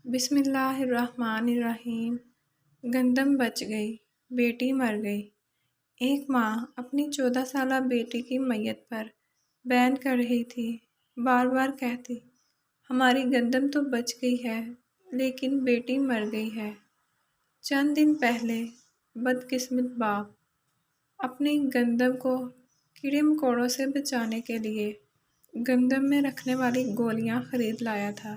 بسم اللہ الرحمن الرحیم۔ گندم بچ گئی، بیٹی مر گئی۔ ایک ماں اپنی 14 سالہ بیٹی کی میت پر بین کر رہی تھی، بار بار کہتی، ہماری گندم تو بچ گئی ہے لیکن بیٹی مر گئی ہے۔ چند دن پہلے بدقسمت باپ اپنی گندم کو کیڑے مکوڑوں سے بچانے کے لیے گندم میں رکھنے والی گولیاں خرید لایا تھا۔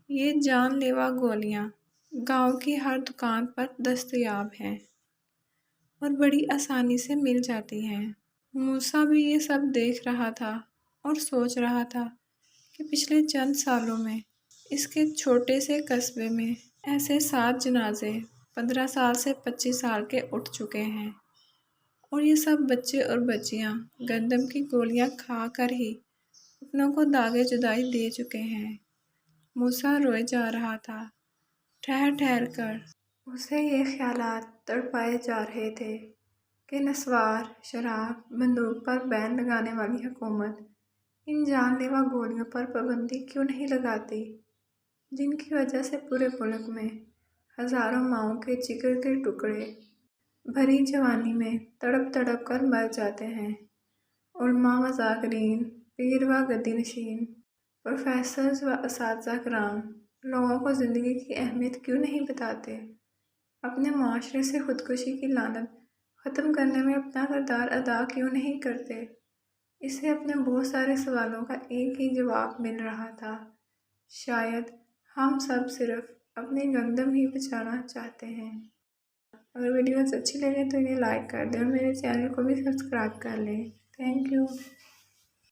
یہ جان لیوا گولیاں گاؤں کی ہر دکان پر دستیاب ہیں اور بڑی آسانی سے مل جاتی ہیں۔ موسیٰ بھی یہ سب دیکھ رہا تھا اور سوچ رہا تھا کہ پچھلے چند سالوں میں اس کے چھوٹے سے قصبے میں ایسے 7 جنازے 15 سال سے 25 سال کے اٹھ چکے ہیں اور یہ سب بچے اور بچیاں گندم کی گولیاں کھا کر ہی اپنوں کو داغ جدائی دے چکے ہیں۔ موسیٰ روئے جا رہا تھا، ٹھہر ٹھہر کر اسے یہ خیالات تڑپائے جا رہے تھے کہ نسوار، شراب، بندوق پر بین لگانے والی حکومت ان جان لیوا گولیوں پر پابندی کیوں نہیں لگاتی، جن کی وجہ سے پورے ملک میں ہزاروں ماؤں کے جگر کے ٹکڑے بھری جوانی میں تڑپ تڑپ کر مر جاتے ہیں۔ علماء و ذاکرین، پیر و گدی نشین، پروفیسرز و اساتذہ کرام لوگوں کو زندگی کی اہمیت کیوں نہیں بتاتے، اپنے معاشرے سے خودکشی کی لعنت ختم کرنے میں اپنا کردار ادا کیوں نہیں کرتے۔ اسے اپنے بہت سارے سوالوں کا ایک ہی جواب مل رہا تھا، شاید ہم سب صرف اپنی گندم ہی بچانا چاہتے ہیں۔ اگر ویڈیوز اچھی لگے تو انہیں لائک کر دیں اور میرے چینل کو بھی سبسکرائب کر لیں۔ Thank you.